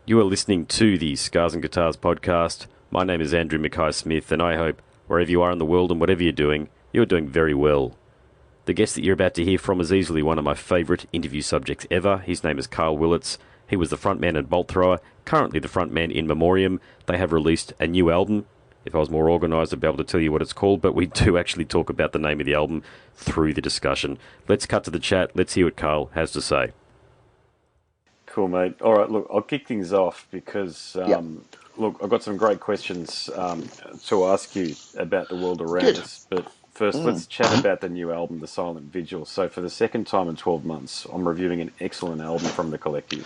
You are listening to the Scars and Guitars podcast. My name is Andrew Mackay-Smith, and I hope wherever you are in the world and whatever you're doing very well. The guest that you're about to hear from is easily one of my favourite interview subjects ever. His name is Karl Willets. He was the frontman in Bolt Thrower, currently the frontman in Memoriam. They have released a new album. If I was more organised, I'd be able to tell you what it's called, but we do actually talk about the name of the album through the discussion. Let's cut to the chat. Let's hear what Karl has to say. Cool, mate. All right, look, I'll kick things off because, look, I've got some great questions to ask you about the world around us. But first, let's chat about the new album, The Silent Vigil. So for the second time in 12 months, I'm reviewing an excellent album from the collective.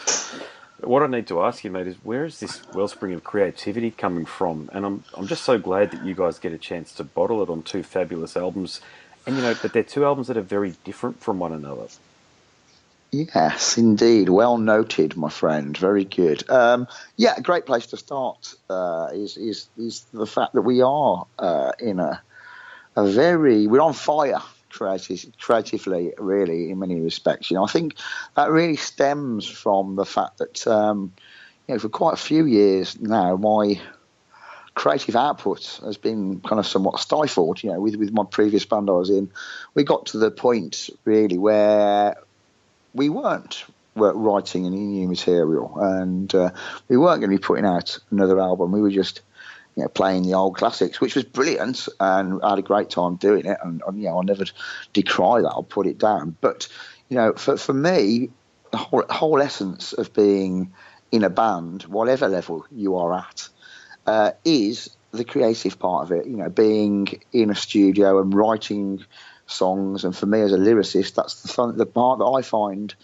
What I need to ask you, mate, is where is this wellspring of creativity coming from? And I'm just so glad that you guys get a chance to bottle it on two fabulous albums. And, but they're two albums that are very different from one another. Yes, indeed. Well noted, my friend. Very good. A great place to start is the fact that we are in we're on fire creatively, really, in many respects. I think that really stems from the fact that, for quite a few years now, my creative output has been kind of somewhat stifled. With my previous band I was in, we got to the point really where we weren't writing any new material, and we weren't going to be putting out another album. We were just, playing the old classics, which was brilliant, and I had a great time doing it. And I'll never decry that. I'll put it down. But for me, the whole essence of being in a band, whatever level you are at, is the creative part of it. Being in a studio and writing songs, and for me as a lyricist, that's the part that I find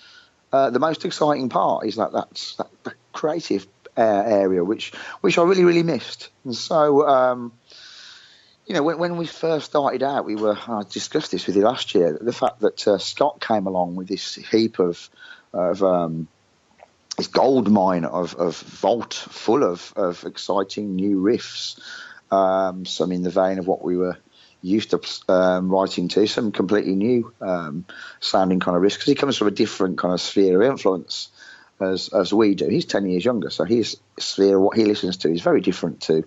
the most exciting part, is that's that creative area which I really missed. And so when we first started out, I discussed this with you last year, the fact that Scott came along with this heap of this gold mine of vault full of exciting new riffs, some in the vein of what we were used to writing to, some completely new sounding kind of riffs, because he comes from a different kind of sphere of influence as we do. He's 10 years younger, so his sphere, what he listens to, is very different to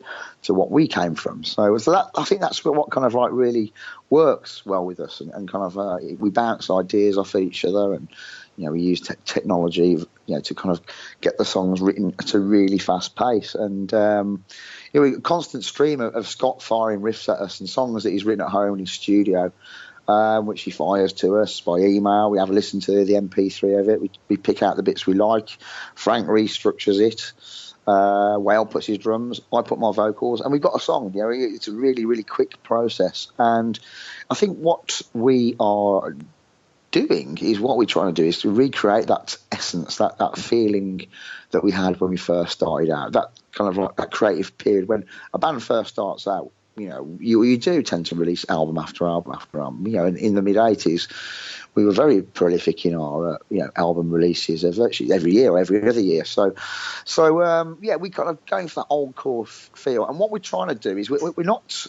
what we came from. So that, I think that's what kind of like really works well with us, and kind of we bounce ideas off each other, and we use technology to kind of get the songs written at a really fast pace. And a constant stream of Scott firing riffs at us and songs that he's written at home in his studio, which he fires to us by email. We have a listen to the MP3 of it. We pick out the bits we like. Frank restructures it. Whale puts his drums. I put my vocals, and we've got a song. It's a really quick process. And I think what we are doing is, what we're trying to do is to recreate that essence, that feeling that we had when we first started out. That kind of like that creative period when a band first starts out. You do tend to release album after album after album. In the mid-'80s, we were very prolific in our album releases of virtually every year or every other year. So we kind of going for that old core feel. And what we're trying to do is we're not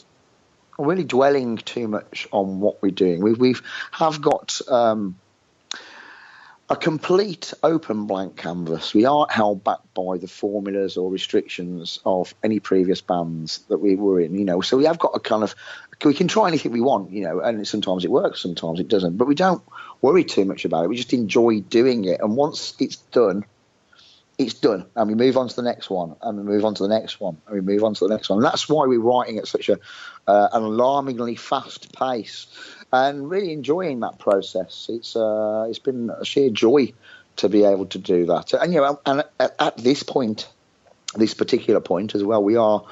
really dwelling too much on what we're doing. We've got a complete open blank canvas. We aren't held back by the formulas or restrictions of any previous bands that we were in, so we have got a kind of, we can try anything we want, and sometimes it works, sometimes it doesn't, but we don't worry too much about it. We just enjoy doing it, and once it's done, and we move on to the next one, and we move on to the next one, and we move on to the next one. And that's why we're writing at such an alarmingly fast pace, and really enjoying that process. It's been a sheer joy to be able to do that. And and at this point, this particular point as well, we are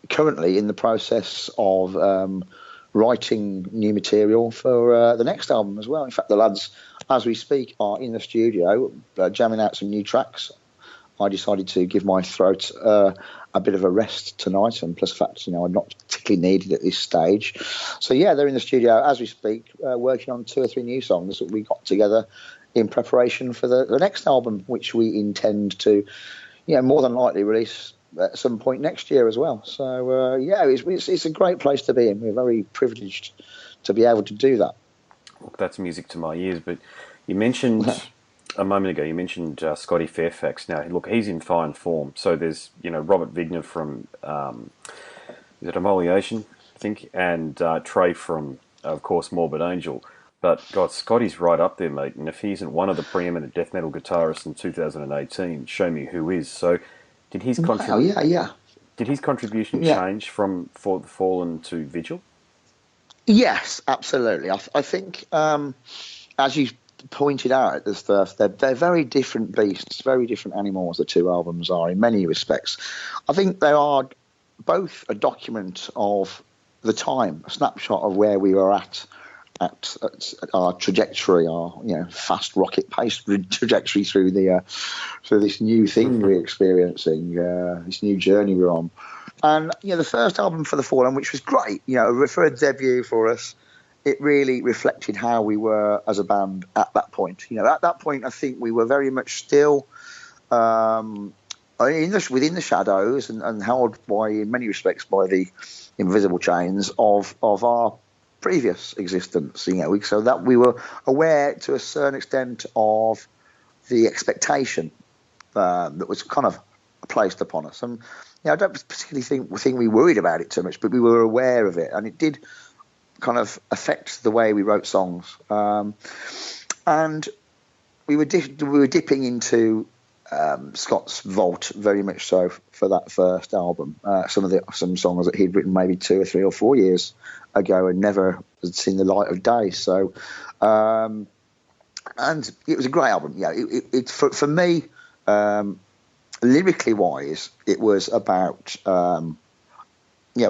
currently in the process of writing new material for the next album as well. In fact, the lads, as we speak, are in the studio jamming out some new tracks. I decided to give my throat a bit of a rest tonight, and plus the fact, I'm not particularly needed at this stage. So they're in the studio as we speak, working on 2 or 3 new songs that we got together in preparation for the next album, which we intend to, more than likely release at some point next year as well. So it's a great place to be in. We're very privileged to be able to do that. Look, that's music to my ears. But you mentioned a moment ago, you mentioned Scotty Fairfax. Now, look, he's in fine form. So there's, Robert Vigner from, is it Emoliation, I think, and Trey from, of course, Morbid Angel. But, God, Scotty's right up there, mate. And if he isn't one of the preeminent death metal guitarists in 2018, show me who is. So did his, Wow, yeah. did his contribution Yeah. change from For the Fallen to Vigil? Yes, absolutely. I think, as you pointed out at the stuff, they're very different beasts, very different animals. The two albums are in many respects. I think they are both a document of the time, a snapshot of where we were at our trajectory, our fast rocket pace trajectory through this new thing we're experiencing, this new journey we're on. And the first album For the Fallen, which was great, for a debut for us, it really reflected how we were as a band at that point. At that point, I think we were very much still within the shadows and held by, in many respects, by the invisible chains of our previous existence. So that we were aware to a certain extent of the expectation that was kind of placed upon us. And I don't particularly think we worried about it too much, but we were aware of it, and it did kind of affect the way we wrote songs. And we were dipping into Scott's vault very much so for that first album. Some songs that he'd written maybe 2 or 3 or 4 years ago and never had seen the light of day. So, and it was a great album. For me, lyrically wise, it was about a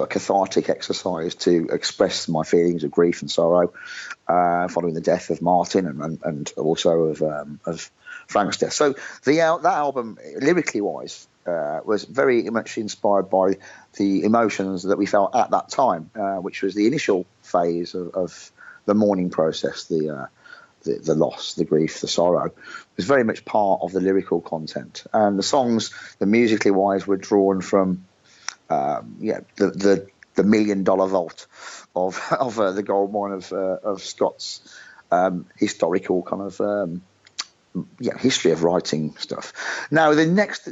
cathartic exercise to express my feelings of grief and sorrow following the death of Martin and also of Frank's death. So that album, lyrically wise, was very much inspired by the emotions that we felt at that time, which was the initial phase of the mourning process, the loss, the grief, the sorrow. It was very much part of the lyrical content, and the songs, the musically wise, were drawn from the $1 million vault of the gold mine of Scott's historical kind of history of writing stuff. Now, the next,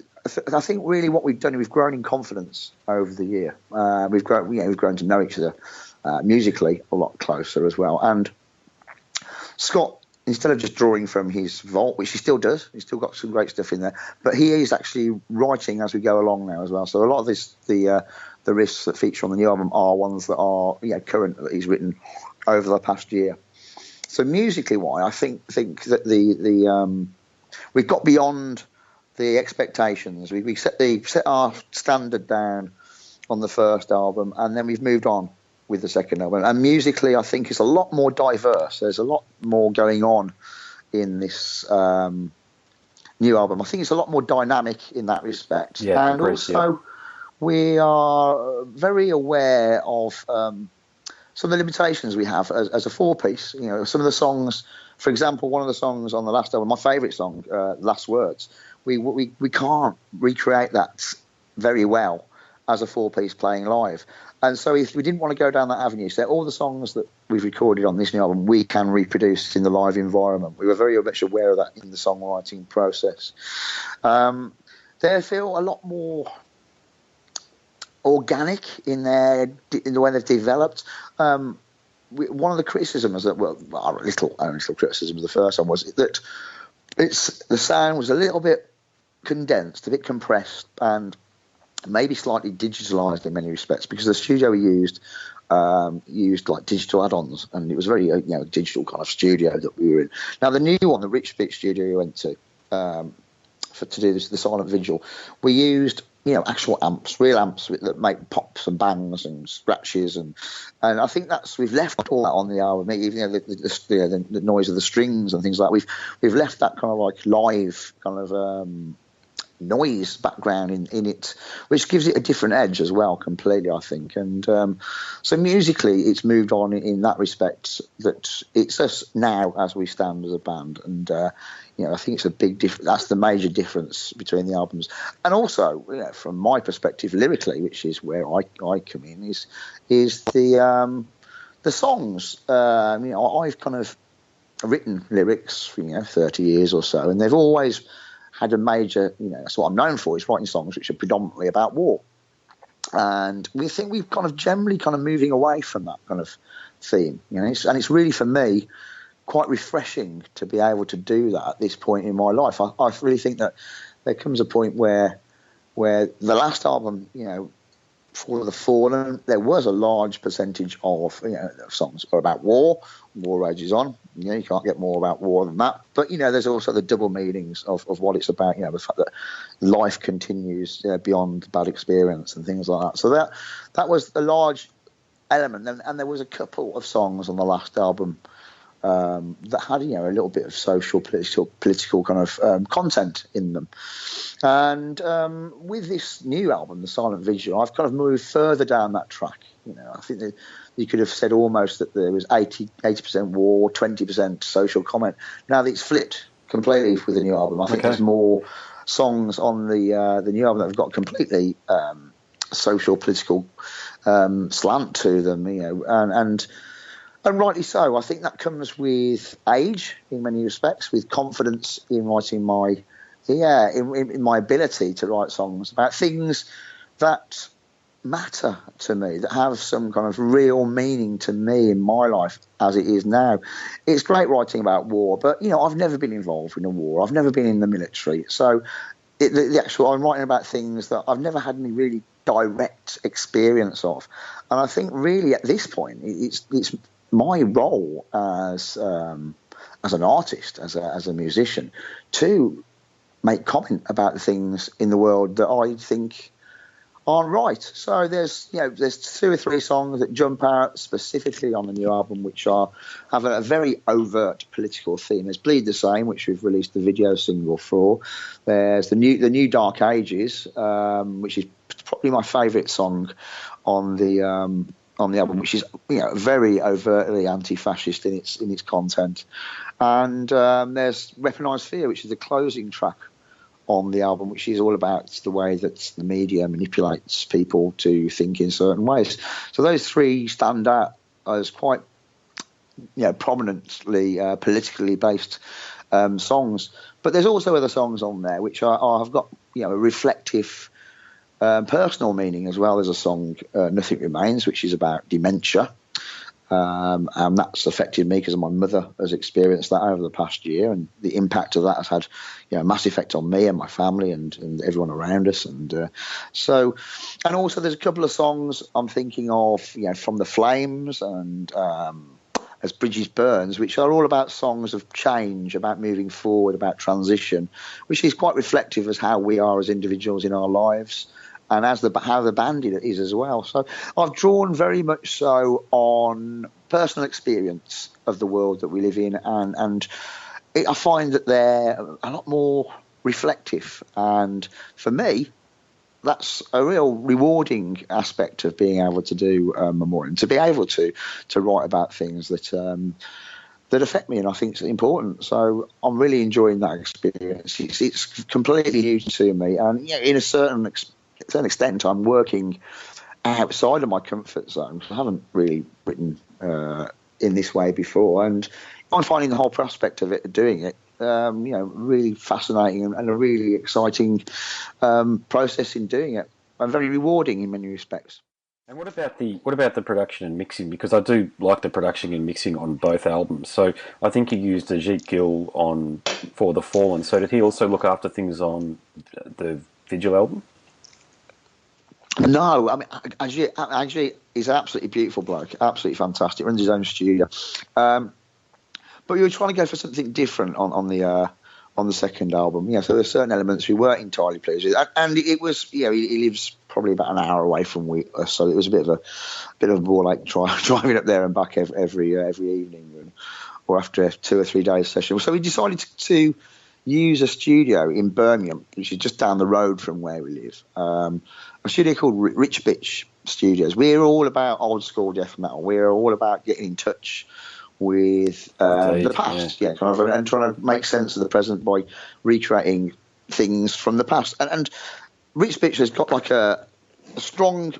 I think, really what we've done, we've grown in confidence over the year. We've grown to know each other musically a lot closer as well. And Scott, instead of just drawing from his vault, which he still does, he's still got some great stuff in there, but he is actually writing as we go along now as well. So a lot of the riffs that feature on the new album are ones that are current, that he's written over the past year. So musically, why I think that we've got beyond the expectations. We set our standard down on the first album, and then we've moved on with the second album. And musically, I think it's a lot more diverse. There's a lot more going on in this new album. I think it's a lot more dynamic in that respect. Yeah, and also we are very aware of some of the limitations we have as a four-piece. Some of the songs, for example, one of the songs on the last album, my favourite song, Last Words, we can't recreate that very well as a four-piece playing live. And so if we didn't want to go down that avenue, so all the songs that we've recorded on this new album, we can reproduce in the live environment. We were very much aware of that in the songwriting process. They feel a lot more organic in the way they've developed. One of the criticisms that, our little criticism of the first one was that the sound was a little bit condensed, a bit compressed, and maybe slightly digitalized in many respects, because the studio we used like digital add-ons, and it was very digital kind of studio that we were in. Now the new one, the Rich Bit studio we went to do this, the Silent Vigil, we used actual amps, real amps that make pops and bangs and scratches, and I think we've left all that on the album. Even the noise of the strings and things like that. We've left that kind of like live kind of noise background in it, which gives it a different edge as well, completely, I think. And so musically, it's moved on in that respect, that it's us now as we stand as a band. And I think it's a big difference. That's the major difference between the albums. And also, from my perspective, lyrically, which is where I come in, is the songs. I've kind of written lyrics for 30 years or so, and they've always had a major, that's what I'm known for, is writing songs which are predominantly about war. And we think we've kind of generally kind of moving away from that kind of theme, and it's really, for me, quite refreshing to be able to do that at this point in my life. I really think that there comes a point where the last album, For the Fallen, there was a large percentage of songs are about war. War rages on. You can't get more about war than that. But there's also the double meanings of what it's about. The fact that life continues beyond bad experience and things like that. So that was a large element, and there was a couple of songs on the last album that had a little bit of social, political kind of content in them. And with this new album, the Silent Vigil, I've kind of moved further down that track. I think that you could have said almost that there was 80% war, 20% social comment. Now that it's flipped completely with the new album. I think there's more songs on the new album that have got completely social, political slant to them. And rightly so. I think that comes with age in many respects, with confidence in writing in my ability to write songs about things that matter to me, that have some kind of real meaning to me in my life as it is now. It's great writing about war, but I've never been involved in a war. I've never been in the military, so I'm writing about things that I've never had any really direct experience of. And I think really at this point, it's my role as an artist, as a musician, to make comment about the things in the world that I think aren't right. So there's 2 or 3 songs that jump out specifically on the new album, which have a very overt political theme. There's Bleed the Same, which we've released the video single for. There's the new Dark Ages, which is probably my favourite song on the album, which is very overtly anti-fascist in its content. And there's Weaponized Fear, which is the closing track on the album, which is all about the way that the media manipulates people to think in certain ways. So those 3 stand out as quite prominently politically based songs. But there's also other songs on there which have got a reflective personal meaning as well. There's a song, Nothing Remains, which is about dementia. And that's affected me because my mother has experienced that over the past year, and the impact of that has had a massive effect on me and my family and everyone around us. And also there's a couple of songs I'm thinking of, From the Flames and As Bridges Burns, which are all about songs of change, about moving forward, about transition, which is quite reflective as how we are as individuals in our lives, and as how the band is as well. So I've drawn very much so on personal experience of the world that we live in, and I find that they're a lot more reflective. And for me, that's a real rewarding aspect of being able to do Memoriam, to be able to write about things that affect me, and I think it's important. So I'm really enjoying that experience. It's completely new to me, and in a certain extent, I'm working outside of my comfort zone. I haven't really written in this way before, and I'm finding the whole prospect of it, doing it, really fascinating and a really exciting process in doing it, and very rewarding in many respects. And what about the production and mixing? Because I do like the production and mixing on both albums. So I think you used Ajit Gill on For the Fallen. So did he also look after things on the Vigil album? No, I mean, Ajit is an absolutely beautiful bloke, absolutely fantastic. Runs his own studio, but we were trying to go for something different on the second album. So there's certain elements we weren't entirely pleased with, and it was, he lives probably about an hour away from us, so it was a bit of a ball like driving up there and back every evening, or after a 2 or 3 days session. So we decided to use a studio in Birmingham, which is just down the road from where we live. A studio called Rich Bitch Studios. We're all about old school death metal. We're all about getting in touch with the past, kind of, and trying to make sense of the present by recreating things from the past. And Rich Bitch has got like a strong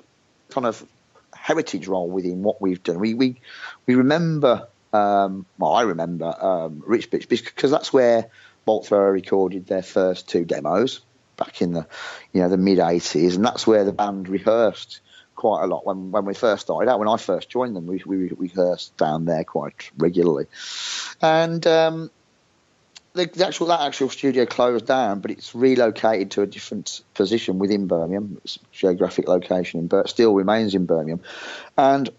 kind of heritage role within what we've done. We remember Well, I remember Rich Bitch because that's where Bolt Thrower recorded their first 2 demos back in the the mid '80s, and that's where the band rehearsed quite a lot when we first started out. When I first joined them, we rehearsed down there quite regularly, and that actual studio closed down, but it's relocated to a different position within Birmingham. It's a geographic location, but still remains in Birmingham, and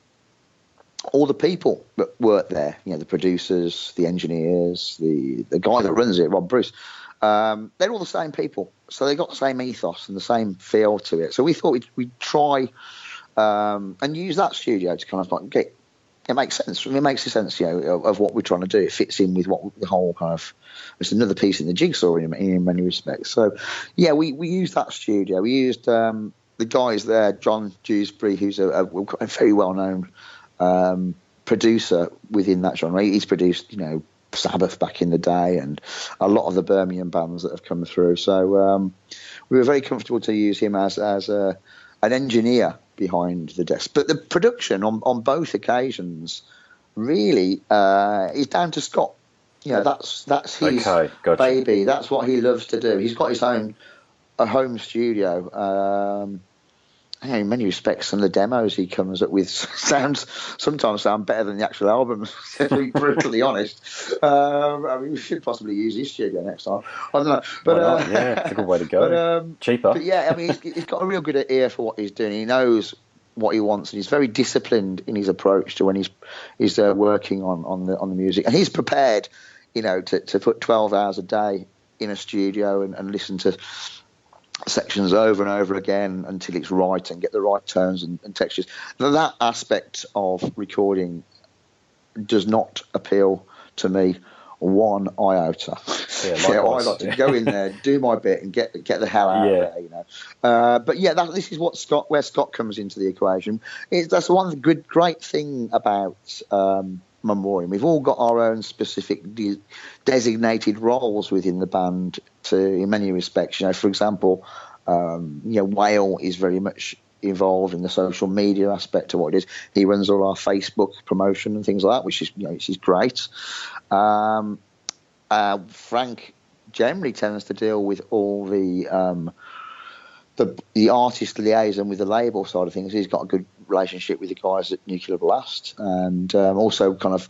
all the people that work there, the producers, the engineers, the guy that runs it, Rob Bruce, they're all the same people. So they got the same ethos and the same feel to it. So we thought we'd try and use that studio to kind of like get. It makes sense. It makes sense, of what we're trying to do. It fits in with what the whole kind of. It's another piece in the jigsaw in many respects. So, yeah, we used that studio. We used the guys there, John Dewsbury, who's a very well known producer within that genre. He's produced, Sabbath back in the day, and a lot of the Birmingham bands that have come through. So we were very comfortable to use him as an engineer behind the desk. But the production on both occasions really is down to Scott. That's his baby. That's what he loves to do. He's got his own home studio. In many respects, some of the demos he comes up with sometimes sound better than the actual album, to be brutally honest. We should possibly use his studio next time. I don't know. But, it's a good way to go. Cheaper. But yeah, he's got a real good ear for what he's doing. He knows what he wants, and he's very disciplined in his approach to when he's working on the music. And he's prepared, to put 12 hours a day in a studio and listen to sections over and over again until it's right and get the right tones and textures. That aspect of recording does not appeal to me one iota. I like to go in there, do my bit, and get the hell out of there. But yeah, this is where Scott comes into the equation. That's one great thing about Memoriam. We've all got our own specific designated roles within the band in many respects. For example, Whale is very much involved in the social media aspect of what it is. He runs all our Facebook promotion and things like that, which is great. Frank generally tends to deal with all the artist liaison with the label side of things. He's got a good relationship with the guys at Nuclear Blast, and also kind of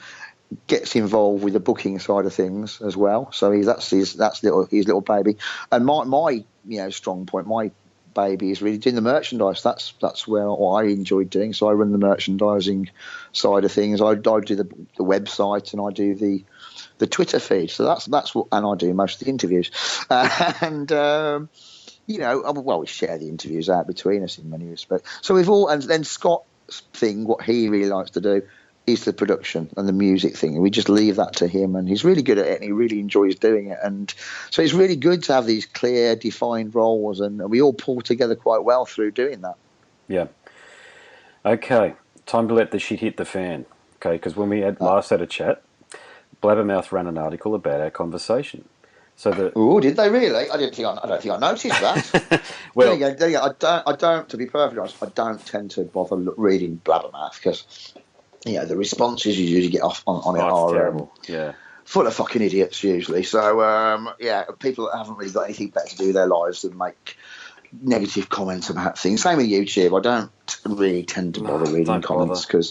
gets involved with the booking side of things as well. So that's his little baby. And my strong point, my baby, is really doing the merchandise. That's what I enjoy doing. So I run the merchandising side of things. I do the website, and I do the Twitter feed. So that's what, and I do most of the interviews. We share the interviews out between us in many respects. So and then Scott's thing, what he really likes to do is the production and the music thing. And we just leave that to him, and he's really good at it, and he really enjoys doing it. And so it's really good to have these clear, defined roles, and we all pull together quite well through doing that. Yeah. Okay, time to let the shit hit the fan. Okay, because when we last had a chat, Blabbermouth ran an article about our conversation. Oh, did they really? I don't think I noticed that. Well, there you go. I don't. To be perfectly honest, I don't tend to bother reading Blabbermouth because the responses you usually get off on it are terrible. Full of fucking idiots usually. So people that haven't really got anything better to do with their lives than make negative comments about things. Same with YouTube. I don't really tend to bother reading comments because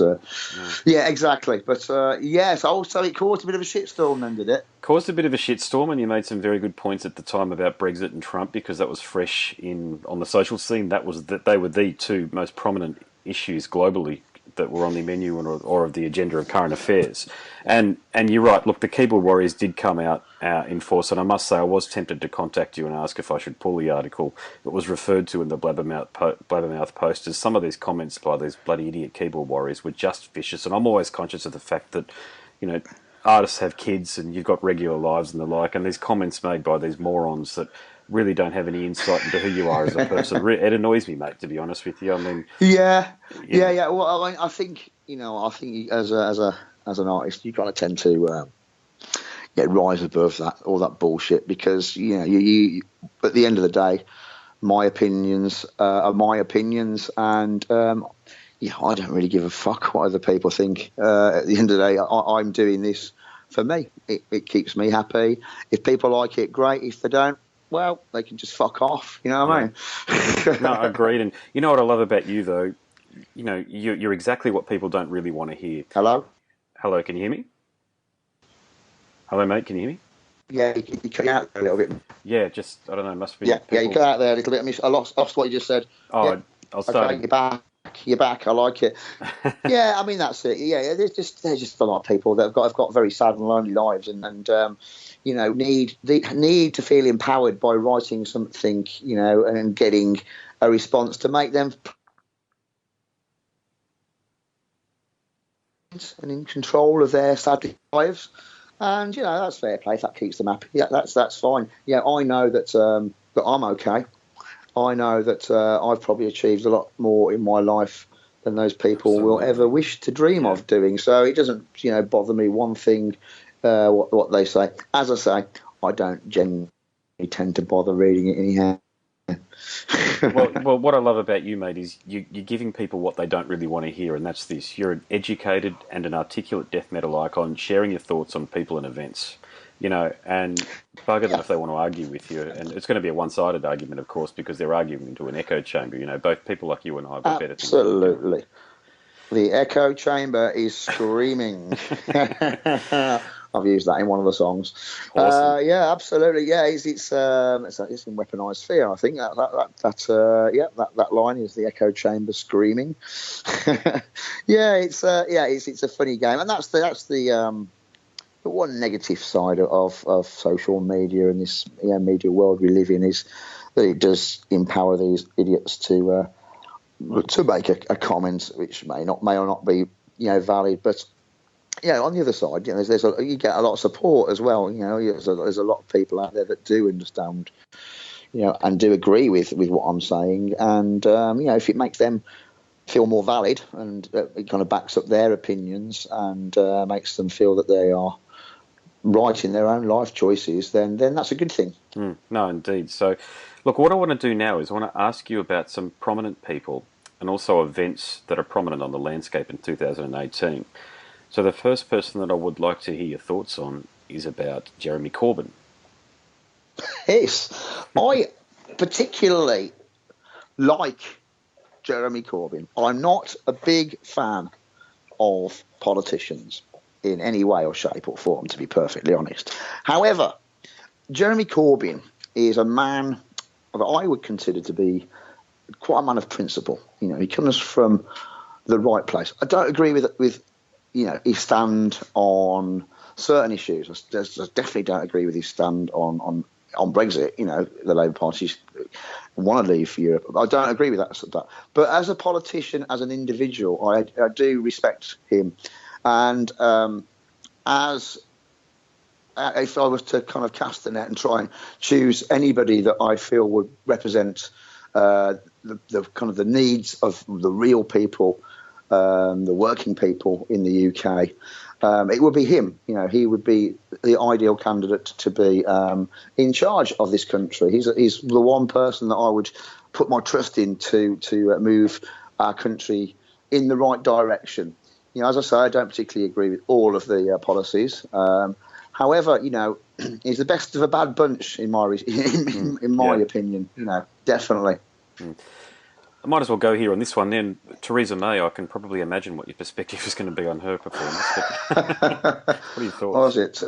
exactly. But so it caused a bit of a shitstorm then, did it? Caused a bit of a shitstorm, and you made some very good points at the time about Brexit and Trump, because that was fresh on the social scene. They were the two most prominent issues globally that were on the menu or of the agenda of current affairs. And you're right. Look, the keyboard warriors did come out in force, and I must say I was tempted to contact you and ask if I should pull the article that was referred to in the Blabbermouth post, as some of these comments by these bloody idiot keyboard warriors were just vicious. And I'm always conscious of the fact that, artists have kids and you've got regular lives and the like, and these comments made by these morons that really don't have any insight into who you are as a person. It annoys me, mate, to be honest with you. I mean, yeah. Well, I think as an artist, you kind of tend to rise above all that bullshit, because you at the end of the day, my opinions are my opinions, and yeah, I don't really give a fuck what other people think. At the end of the day, I'm doing this for me. It keeps me happy. If people like it, great. If they don't, well, they can just fuck off. You know what I mean? No, agreed. And you know what I love about you, though? You know, you're exactly what people don't really want to hear. Hello? Hello, can you hear me? Hello, mate, can you hear me? Yeah, you cut out a little bit. Yeah, just, I don't know, must be Yeah, people... you cut out there a little bit. I lost what you just said. Yeah, Oh, I'll start okay, you're back. You're back. I like it. Yeah, I mean that's it. Yeah, there's just a lot of people that have got very sad and lonely lives, and you know need to feel empowered by writing something, you know, and getting a response to make them and in control of their sad lives. And you know that's fair play. If that keeps them happy, yeah, that's fine. Yeah, I know that I'm okay. I know that I've probably achieved a lot more in my life than those people will ever wish to dream of doing. So it doesn't, you know, bother me one thing what they say. As I say, I don't generally tend to bother reading it anyhow. Well, what I love about you, mate, is you're giving people what they don't really want to hear, and that's this. You're an educated and an articulate death metal icon, sharing your thoughts on people and events. You know, and bugger them if they want to argue with you. And it's going to be a one-sided argument, of course, because they're arguing into an echo chamber. You know, both people like you and I have got better things to do. Absolutely. The echo chamber is screaming. I've used that in one of the songs. Awesome. Yeah, absolutely. Yeah, it's in Weaponized Fear. I think that line is the echo chamber screaming. Yeah, it's a funny game, and that's the one negative side of social media and this media world we live in is that it does empower these idiots to make a comment which may or not be valid, but on the other side, you get a lot of support as well. There's a lot of people out there that do understand, and do agree with what I'm saying, and if it makes them feel more valid and it kind of backs up their opinions and makes them feel that they are right in their own life choices, then that's a good thing. No, indeed. So, look, what I want to do now is I want to ask you about some prominent people and also events that are prominent on the landscape in 2018. So the first person that I would like to hear your thoughts on is about Jeremy Corbyn. Yes, I particularly like Jeremy Corbyn. I'm not a big fan of politicians in any way or shape or form, to be perfectly honest. However, Jeremy Corbyn is a man that I would consider to be quite a man of principle. He comes from the right place. I don't agree with his stand on certain issues. I definitely don't agree with his stand on Brexit. The Labour Party want to leave Europe. I don't agree with that. But as a politician, as an individual, I do respect him. And if I was to kind of cast the net and try and choose anybody that I feel would represent the kind of the needs of the real people, the working people in the UK, it would be him. He would be the ideal candidate to be in charge of this country. He's the one person that I would put my trust in to move our country in the right direction. As I say, I don't particularly agree with all of the policies. However, he's the best of a bad bunch in my opinion. Definitely. I might as well go here on this one then. Theresa May, I can probably imagine what your perspective is going to be on her performance. But what are your thoughts? What was it?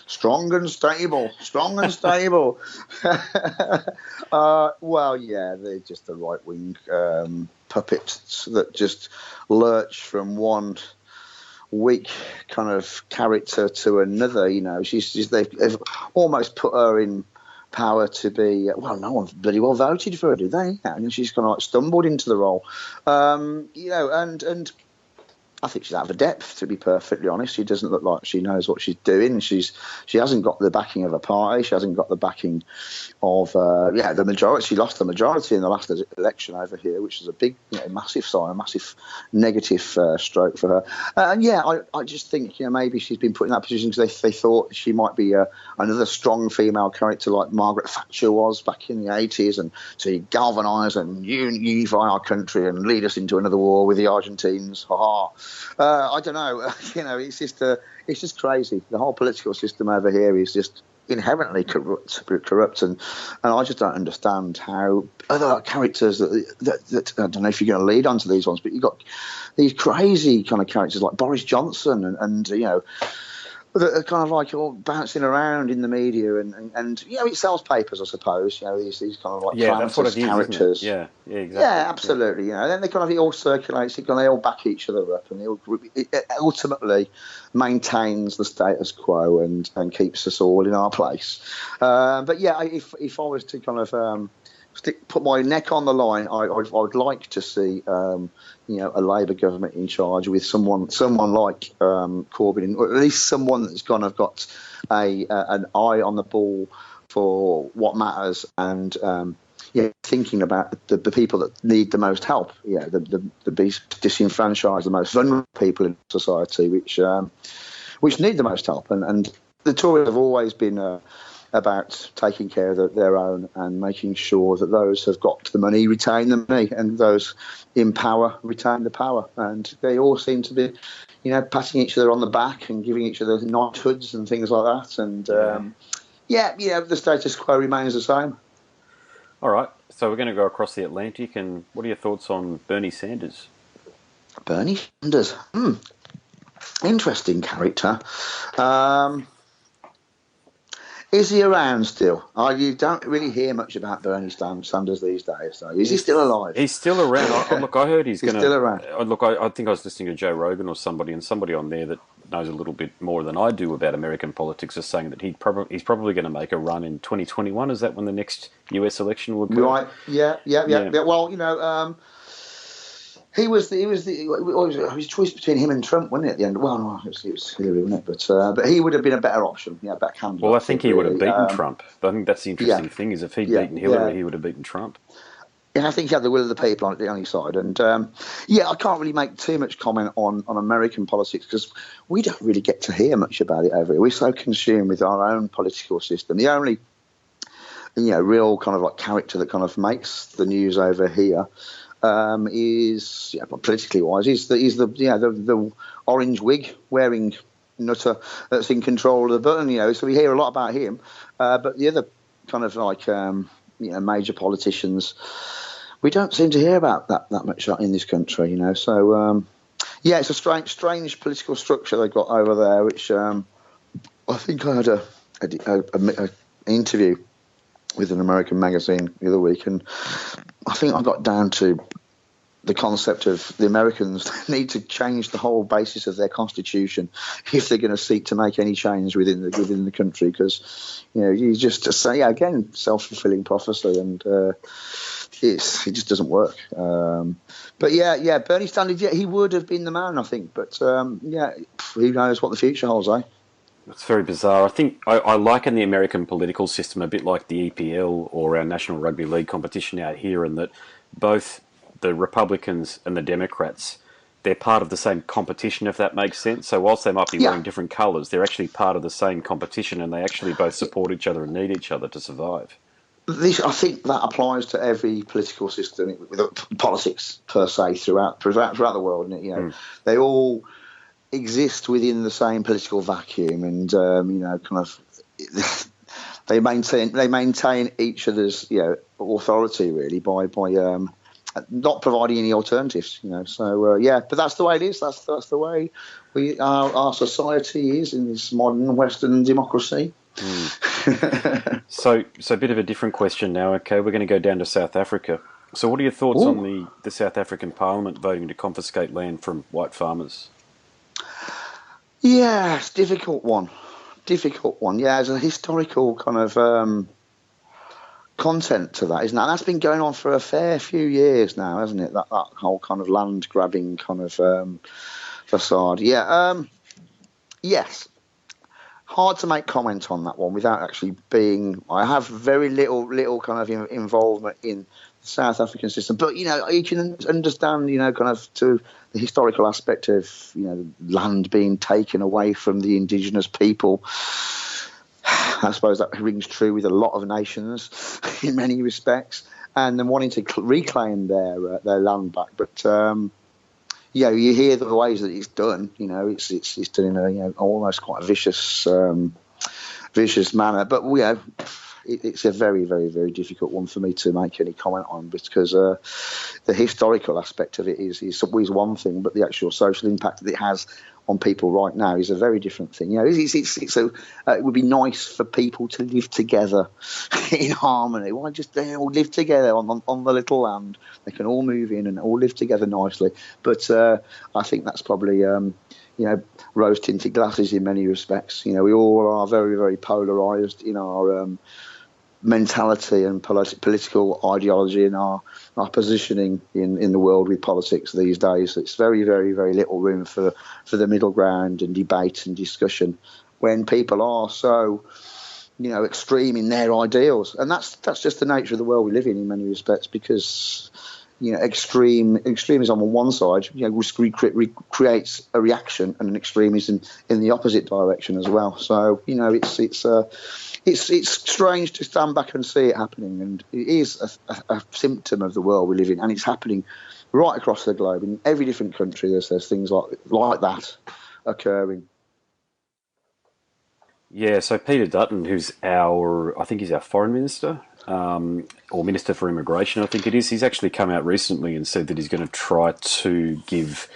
Strong and stable. Well, yeah, they're just the right-wing puppets that just lurch from one weak kind of character to another. They've almost put her in power to be, well, no one bloody well voted for her, did they? And she's kind of like stumbled into the role, and I think she's out of her depth, to be perfectly honest. She doesn't look like she knows what she's doing. She hasn't got the backing of a party. She hasn't got the backing of the majority. She lost the majority in the last election over here, which is a big, massive sign, a massive negative stroke for her. I just think maybe she's been put in that position because they thought she might be another strong female character like Margaret Thatcher was back in the 80s, and to galvanise and unify our country and lead us into another war with the Argentines. Ha ha. I don't know. It's just crazy. The whole political system over here is just inherently corrupt, and I just don't understand how other characters that I don't know if you're going to lead onto these ones, but you've got these crazy kind of characters like Boris Johnson and that are kind of like all bouncing around in the media, and it sells papers, I suppose. These kind of like calamitous characters. Yeah, exactly. Yeah, absolutely. Then they kind of all circulate, they all back each other up, and it ultimately maintains the status quo and keeps us all in our place. But yeah, if I was to kind of put my neck on the line, I would like to see a Labour government in charge with someone like Corbyn, or at least someone that's kind of got an eye on the ball for what matters, and thinking about the people that need the most help, the disenfranchised, the most vulnerable people in society, which need the most help, and the Tories have always been about taking care of their own and making sure that those who've got the money retain the money, and those in power retain the power. And they all seem to be, patting each other on the back and giving each other knighthoods and things like that. And the status quo remains the same. All right, so we're going to go across the Atlantic, and what are your thoughts on Bernie Sanders? Bernie Sanders, interesting character. Is he around still? You don't really hear much about Bernie Sanders these days, though. Is he still alive? He's still around. Look, I heard he's going to... still around. I think I was listening to Joe Rogan or somebody on there that knows a little bit more than I do about American politics is saying that he's probably going to make a run in 2021. Is that when the next US election will occur? Right, yeah. Well, He was a choice between him and Trump, wasn't it, at the end? Well, no, it was Hillary, wasn't it? But he would have been a better option, better candidate. Well, I think he would have beaten Trump. I think that's the interesting thing, is if he'd beaten Hillary, he would have beaten Trump. Yeah, I think he had the will of the people on his side. And, I can't really make too much comment on American politics because we don't really get to hear much about it over here. We're so consumed with our own political system. The only, real kind of like character that kind of makes the news over here is politically wise. He's the orange wig wearing nutter that's in control of the button. So we hear a lot about him, but the other kind of like major politicians, we don't seem to hear about that much in this country. So it's a strange political structure they've got over there, which I think I had an interview with an American magazine the other week, and I think I got down to the concept of the Americans need to change the whole basis of their constitution if they're going to seek to make any change within the country, because you just say again self-fulfilling prophecy, and it just doesn't work. But Bernie Sanders, he would have been the man, I think, but who knows what the future holds, eh? It's very bizarre. I think I liken the American political system a bit like the EPL or our National Rugby League competition out here, in that both the Republicans and the Democrats, they're part of the same competition, if that makes sense. So whilst they might be wearing different colours, they're actually part of the same competition, and they actually both support each other and need each other to survive. I think that applies to every political system, politics per se, throughout the world. They all exist within the same political vacuum, and kind of they maintain each other's authority really by not providing any alternatives. So but that's the way it is. That's the way our society is in this modern Western democracy. So a bit of a different question now. Okay, we're going to go down to South Africa. So what are your thoughts on the South African Parliament voting to confiscate land from white farmers? Yeah, it's a difficult one. Yeah, there's a historical kind of content to that, isn't that? That's been going on for a fair few years now, hasn't it? That whole kind of land grabbing kind of facade. Yes. Hard to make comment on that one without actually being. I have very little kind of involvement in the South African system, but you can understand, kind of to the historical aspect of land being taken away from the indigenous people. I suppose that rings true with a lot of nations in many respects, and then wanting to reclaim their land back, but. You hear the ways that it's done. It's done in a almost quite a vicious manner. But it's a very, very, very difficult one for me to make any comment on, because the historical aspect of it is always one thing, but the actual social impact that it has on people right now is a very different thing. It would be nice for people to live together in harmony. Why just they all live together on the little land? They can all move in and all live together nicely. But I think that's probably rose-tinted glasses in many respects. We all are very, very polarised in our mentality and political ideology and our positioning in the world with politics these days. It's very, very, very little room for the middle ground and debate and discussion when people are so extreme in their ideals. And that's just the nature of the world we live in many respects, because extremism on one side creates a reaction, and an extremism in the opposite direction as well. So it's strange to stand back and see it happening, and it is a symptom of the world we live in, and it's happening right across the globe. In every different country, there's things like that occurring. Yeah, so Peter Dutton, I think he's our foreign minister, or Minister for Immigration, I think it is. He's actually come out recently and said that he's going to try to give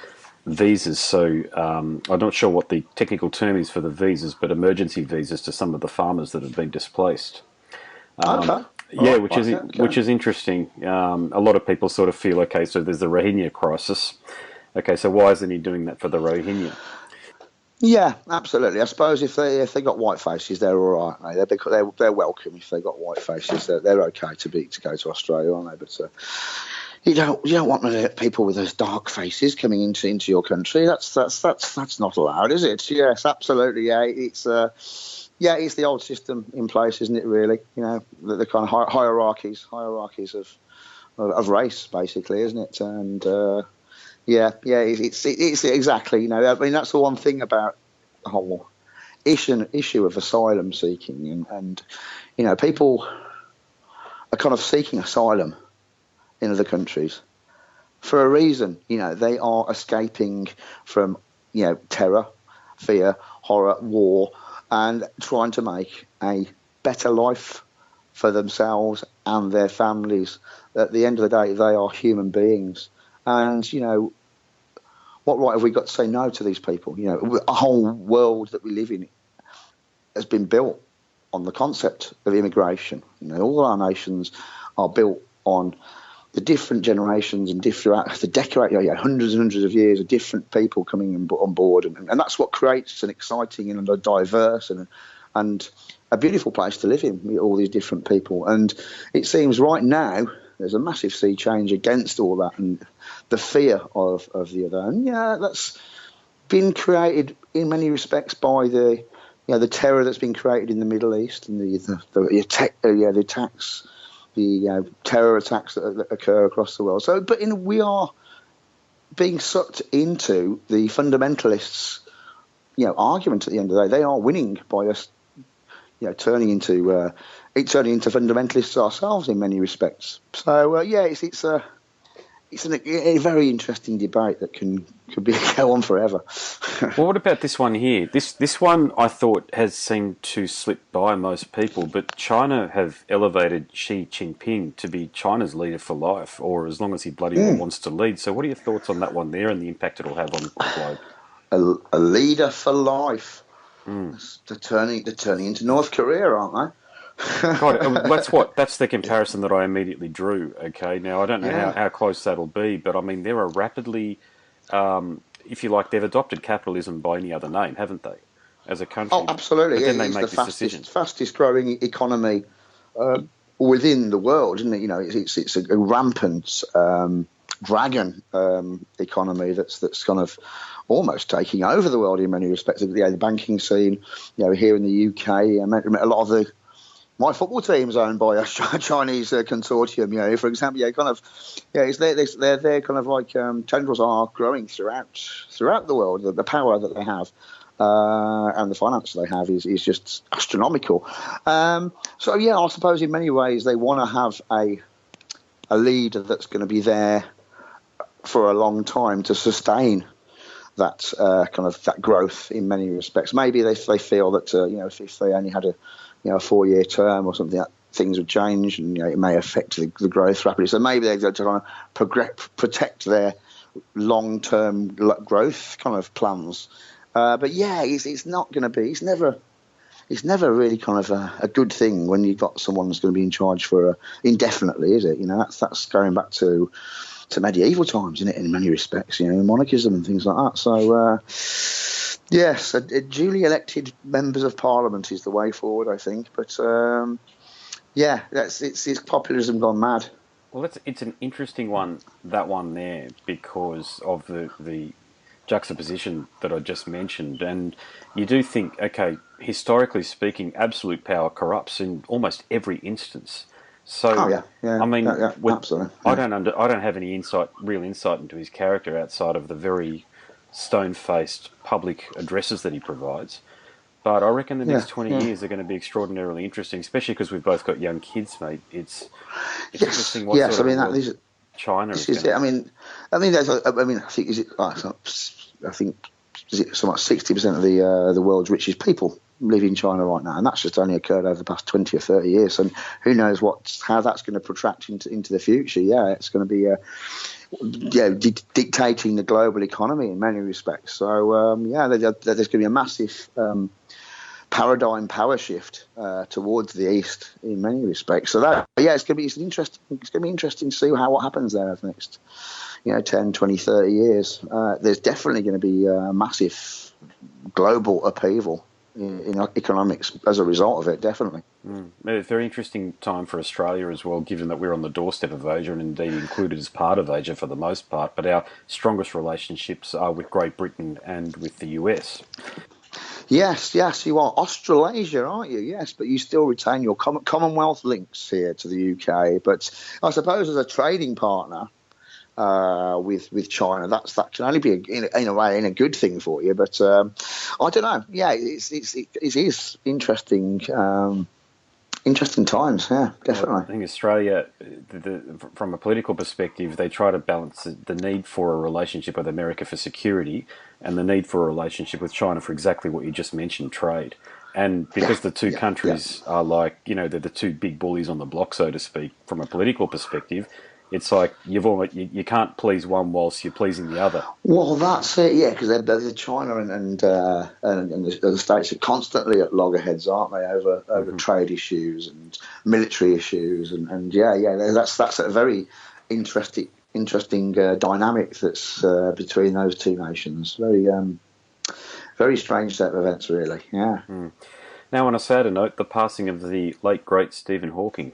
visas. So I'm not sure what the technical term is for the visas, but emergency visas to some of the farmers that have been displaced. Okay. Yeah, which is interesting. A lot of people sort of feel, okay, so there's the Rohingya crisis. Okay, so why isn't he doing that for the Rohingya? Yeah, absolutely. I suppose if they got white faces, they're all right. They're welcome if they got white faces. They're okay to go to Australia, aren't they? But you don't want people with those dark faces coming into your country. That's not allowed, is it? Yes, absolutely. Yeah, it's the old system in place, isn't it? Really, the kind of hierarchies of race, basically, isn't it? And it's exactly. I mean, that's the one thing about the whole issue of asylum seeking, and people are kind of seeking asylum in other countries for a reason. They are escaping from terror, fear, horror, war, and trying to make a better life for themselves and their families. At the end of the day, they are human beings, and what right have we got to say no to these people? A whole world that we live in has been built on the concept of immigration. All our nations are built on the different generations and hundreds and hundreds of years of different people coming on board, and that's what creates an exciting and a diverse and a beautiful place to live in, with all these different people. And it seems right now there's a massive sea change against all that and the fear of the other. And that's been created in many respects by the terror that's been created in the Middle East and the attacks, the terror attacks that occur across the world. So, but we are being sucked into the fundamentalists' argument at the end of the day. They are winning by us turning into fundamentalists ourselves in many respects. So it's a very interesting debate that could go on forever. Well, what about this one here? This one I thought has seemed to slip by most people, but China have elevated Xi Jinping to be China's leader for life, or as long as he bloody well wants to lead. So what are your thoughts on that one there and the impact it'll have on the globe? A leader for life. They're turning into North Korea, aren't they? God, that's the comparison that I immediately drew. Okay, now I don't know how close that'll be, but I mean they're a rapidly, if you like, they've adopted capitalism by any other name, haven't they, as a country? Oh, absolutely. But then they make this decision. Fastest growing economy within the world, isn't it? It's a rampant dragon economy that's kind of almost taking over the world in many respects. The banking scene, here in the UK, a lot of my football team's owned by a Chinese consortium. For example, they're kind of like tendrils are growing throughout the world. The power that they have. And the finance they have is just astronomical. I suppose in many ways they want to have a leader that's going to be there for a long time to sustain that that growth in many respects. Maybe they feel that if they only had a 4-year term or something, that things would change and it may affect the growth rapidly. So maybe they're trying to protect their long-term growth kind of plans. But it's not going to be. It's never really kind of a good thing when you've got someone that's going to be in charge for indefinitely, is it? That's going back to medieval times, isn't it? In many respects, monarchism and things like that. So yes, duly elected members of parliament is the way forward, I think. But it's populism gone mad. Well, it's an interesting one, that one there, because of the juxtaposition that I just mentioned. And you do think, okay, historically speaking, absolute power corrupts in almost every instance. So, I mean, absolutely. I don't have any real insight into his character outside of the very stone-faced public addresses that he provides. But I reckon the next 20 years are going to be extraordinarily interesting, especially because we've both got young kids, mate. It's interesting what sort of China is going to... I think is it somewhat 60% of the world's richest people live in China right now, and that's just only occurred over the past 20 or 30 years. And who knows how that's going to protract into the future? Yeah, it's going to be dictating the global economy in many respects. So there's going to be a massive paradigm power shift towards the east in many respects. So it's going to be interesting to see what happens there over the next 10, 20, 30 years. There's definitely going to be a massive global upheaval in economics as a result of it, definitely. A very interesting time for Australia as well, given that we're on the doorstep of Asia and indeed included as part of Asia for the most part, but our strongest relationships are with Great Britain and with the US. Yes, you are Australasia, aren't you? Yes, but you still retain your Commonwealth links here to the UK. But I suppose as a trading partner, with China, that can only be in a way a good thing for you. But I don't know. Yeah, it is interesting. Interesting times. Yeah, definitely. Well, I think Australia, from a political perspective, they try to balance the need for a relationship with America for security and the need for a relationship with China for exactly what you just mentioned, trade. And because the two countries are like, they're the two big bullies on the block, so to speak, from a political perspective. It's like you can't please one whilst you're pleasing the other. Well, that's it, yeah, because China and the States are constantly at loggerheads, aren't they, over trade issues and military issues, and that's a very interesting dynamic that's between those two nations. Very strange set of events, really. Yeah. Now, on a sadder note, the passing of the late great Stephen Hawking.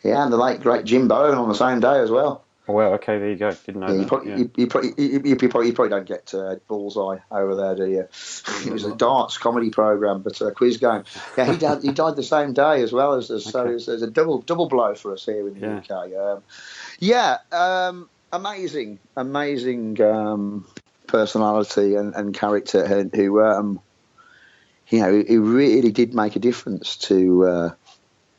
Yeah, and the late great Jim Bowen on the same day as well. Oh, well, okay, there you go. Didn't know that. You probably don't get Bullseye over there, do you? It was a darts comedy program, but a quiz game. Yeah, he died the same day as well so it was a double blow for us here in the UK. Amazing personality and character who he really did make a difference to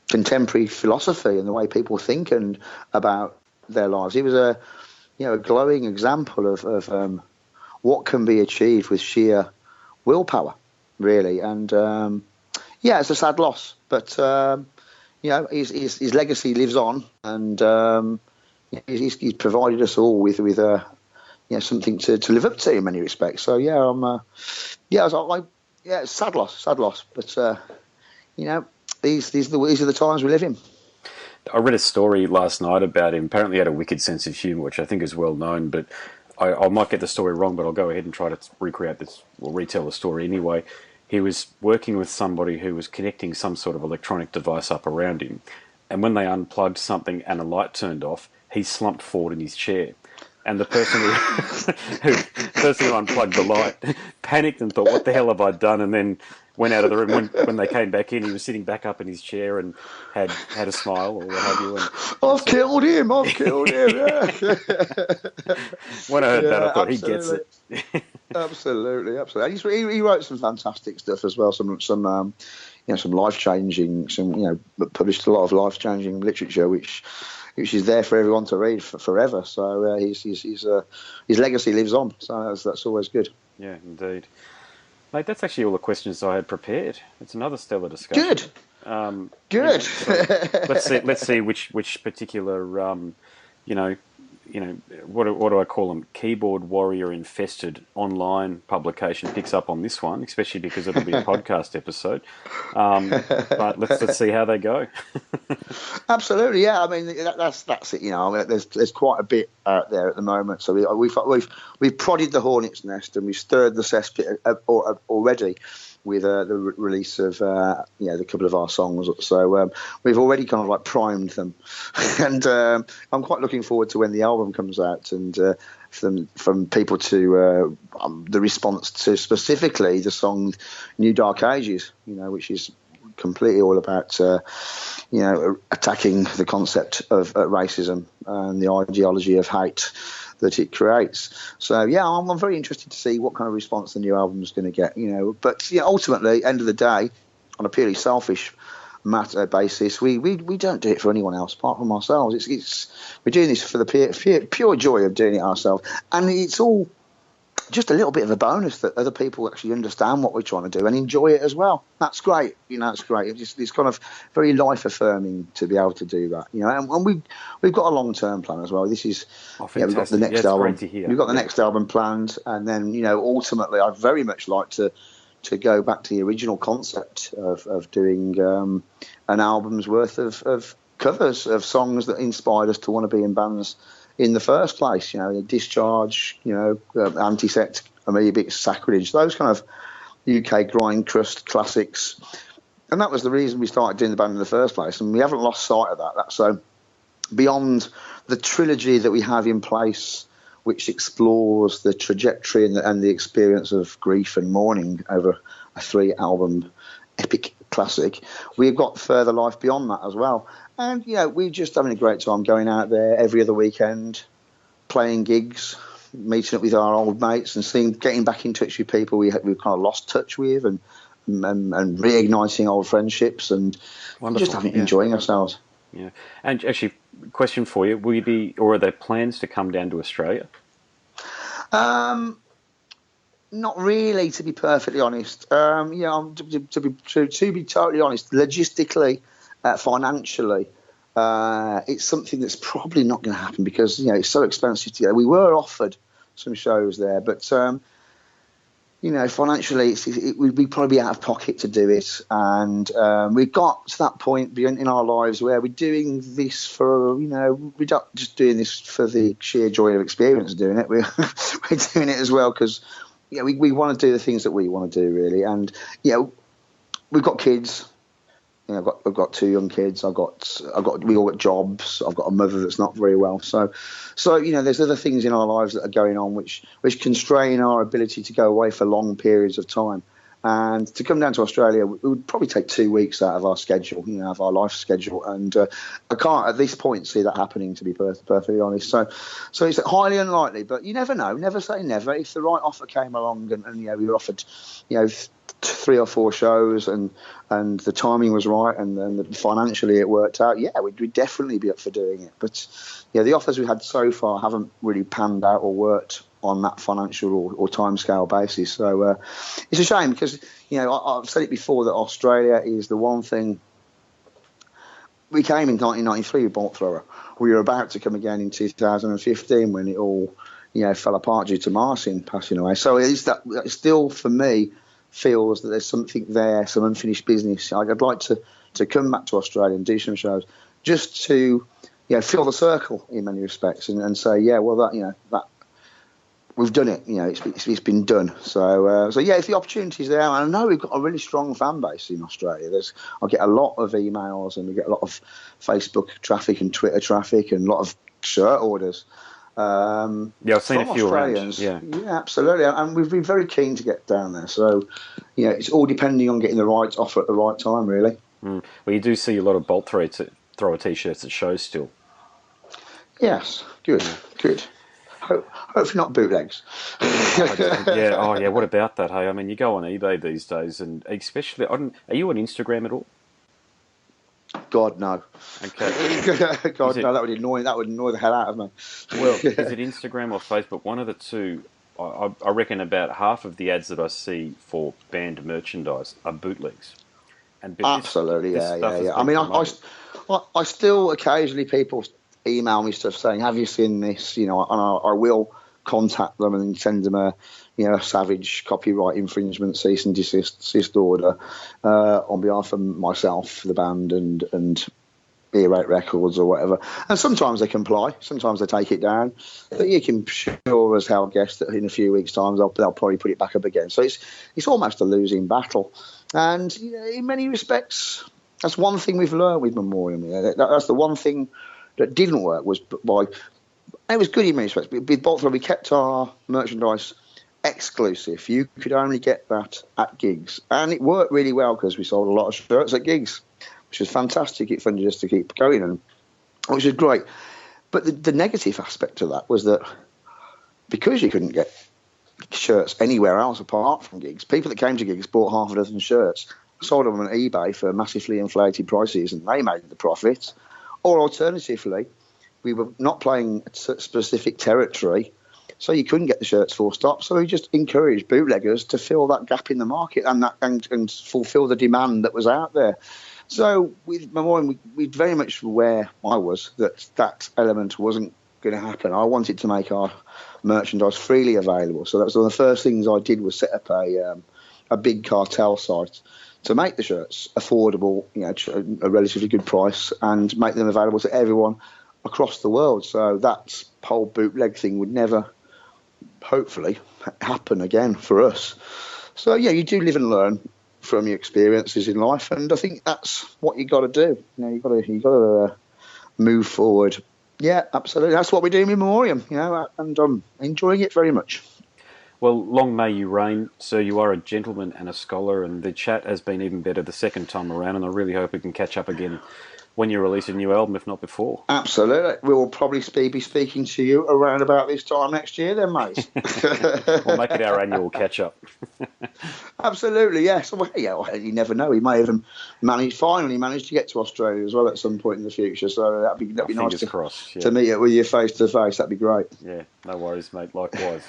contemporary philosophy and the way people think and about their lives. He was a glowing example of what can be achieved with sheer willpower, really. And it's a sad loss, but his legacy lives on, and he's provided us all with something to live up to in many respects. So sad loss, but these are the times we live in. I read a story last night about him. Apparently he had a wicked sense of humour, which I think is well known, but I might get the story wrong, but I'll go ahead and try to recreate this, or retell the story anyway. He was working with somebody who was connecting some sort of electronic device up around him, and when they unplugged something and a light turned off, he slumped forward in his chair. And the person who unplugged the light panicked and thought, "What the hell have I done?" And then went out of the room. When they came back in, he was sitting back up in his chair and had a smile or what have you. And I've killed him. Yeah. When I heard that, I thought, absolutely. he gets it. Absolutely. He wrote some fantastic stuff as well. Some life-changing, published a lot of life-changing literature, which is there for everyone to read forever. So his legacy lives on. So that's always good. Yeah, indeed. Mate, that's actually all the questions I had prepared. It's another stellar discussion. Good. So let's see which particular what do I call them? Keyboard warrior infested online publication picks up on this one, especially because it'll be a podcast episode. But let's see how they go. Absolutely, yeah. I mean, that's it. There's quite a bit out there at the moment. So we've prodded the hornet's nest and we've stirred the cesspit already with the release of the couple of our songs. So we've already kind of like primed them, and I'm quite looking forward to when the album comes out and from people to the response to specifically the song "New Dark Ages," which is completely all about attacking the concept of racism and the ideology of hate that it creates. So yeah, I'm very interested to see what kind of response the new album is going to get. But ultimately, end of the day, on a purely selfish matter basis, we don't do it for anyone else apart from ourselves. We're doing this for the pure joy of doing it ourselves, and it's all just a little bit of a bonus that other people actually understand what we're trying to do and enjoy it as well. That's great. It's great. It's kind of very life affirming to be able to do that. And we've got a long term plan as well. This is we've got the next album. We've got the next album planned, and then ultimately I'd very much like to go back to the original concept of doing an album's worth of covers of songs that inspired us to want to be in bands in the first place. Discharge, Antisect, Amoebic, Sacrilege, those kind of UK grind crust classics. And that was the reason we started doing the band in the first place, and we haven't lost sight of that. So beyond the trilogy that we have in place, which explores the trajectory and the experience of grief and mourning over a 3-album epic classic, we've got further life beyond that as well. And we're just having a great time going out there every other weekend, playing gigs, meeting up with our old mates, and getting back in touch with people we've kind of lost touch with, and reigniting old friendships, and just enjoying ourselves. Yeah. And actually, question for you: will you be, or are there plans to come down to Australia? Not really, to be perfectly honest. To be totally honest, logistically, financially, it's something that's probably not going to happen because it's so expensive to go. We were offered some shows there, but financially, we'd probably be out of pocket to do it. And we've got to that point in our lives where we're doing this for, we're not just doing this for the sheer joy of experience doing it. We're doing it as well because we want to do the things that we want to do, really. And we've got kids. I've got 2 young kids. We all got jobs. I've got a mother that's not very well. So there's other things in our lives that are going on which constrain our ability to go away for long periods of time. And to come down to Australia, it would probably take 2 weeks out of our schedule, of our life schedule. And I can't at this point see that happening, to be perfectly honest. So it's highly unlikely, but you never know. Never say never. If the right offer came along and we were offered, 3 or 4 shows and the timing was right and financially it worked out, we'd definitely be up for doing it. But the offers we had so far haven't really panned out or worked on that financial or timescale basis. So it's a shame because I've said it before that Australia is the one thing. We came in 1993 with Bolt Thrower. We were about to come again in 2015 when it all fell apart due to Marcin passing away. So it still for me feels that there's something there, some unfinished business. I'd like to come back to Australia and do some shows just to fill the circle in many respects and say that we've done it. It's been done. So yeah, if the opportunity's there, and I know we've got a really strong fan base in Australia. I get a lot of emails, and we get a lot of Facebook traffic and Twitter traffic, and a lot of shirt orders. I've seen a few Australians. around. Yeah, absolutely, and we've been very keen to get down there. So, it's all depending on getting the right offer at the right time, really. Well, you do see a lot of bolt thrower t-shirts at shows still. Yes, good. Hopefully not bootlegs. Yeah. What about that? Hey, I mean, you go on eBay these days, and especially, are you on Instagram at all? God, no. Okay. God, no, that would annoy the hell out of me. Well, is it Instagram or Facebook? One of the two. I reckon about half of the ads that I see for band merchandise are bootlegs. Absolutely, yeah. I mean, I still occasionally people email me stuff saying, "Have you seen this?" And I will contact them and send them a savage copyright infringement cease and desist order on behalf of myself, the band, and Earache Records or whatever. And sometimes they comply, sometimes they take it down. But you can sure as hell guess that in a few weeks' time they'll probably put it back up again. So it's almost a losing battle. And in many respects, that's one thing we've learned with Memoriam. That's the one thing that didn't work was it was good in many respects. With Bolt, we kept our merchandise exclusive. You could only get that at gigs, and it worked really well because we sold a lot of shirts at gigs, which was fantastic. It funded us to keep going, and which was great. But the negative aspect of that was that because you couldn't get shirts anywhere else apart from gigs, people that came to gigs bought half a dozen shirts, sold them on eBay for massively inflated prices, and they made the profits. Or alternatively, we were not playing a specific territory, so you couldn't get the shirts full stop. So we just encouraged bootleggers to fill that gap in the market and fulfill the demand that was out there. So with Memoriam, we very much where I was that element wasn't going to happen. I wanted to make our merchandise freely available. So that was one of the first things I did was set up a big cartel site to make the shirts affordable, a relatively good price, and make them available to everyone across the world. So that whole bootleg thing would never, hopefully, happen again for us. So yeah, you do live and learn from your experiences in life, and I think that's what you got to do. You got to move forward. Yeah, absolutely. That's what we're doing with Memoriam, and I'm enjoying it very much. Well, long may you reign, sir. You are a gentleman and a scholar, and the chat has been even better the second time around, and I really hope we can catch up again when you release a new album, if not before. Absolutely. We will probably be speaking to you around about this time next year then, mate. We'll make it our annual catch-up. Absolutely, yes. Well, you never know. He may even finally manage to get to Australia as well at some point in the future, so that'd be nice to meet you with you face-to-face. That'd be great. Yeah, no worries, mate. Likewise.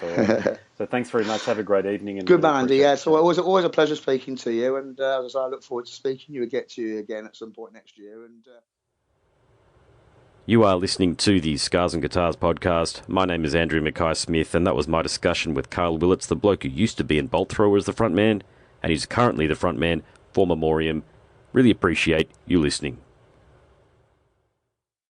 So thanks very much. Have a great evening. And good man, Andy. Yeah, so always a pleasure speaking to you, and as I look forward to speaking to you again at some point next year. And you are listening to the Scars and Guitars podcast. My name is Andrew Mackay-Smith, and that was my discussion with Karl Willets, the bloke who used to be in Bolt Thrower as the front man, and he's currently the front man for Memoriam. Really appreciate you listening.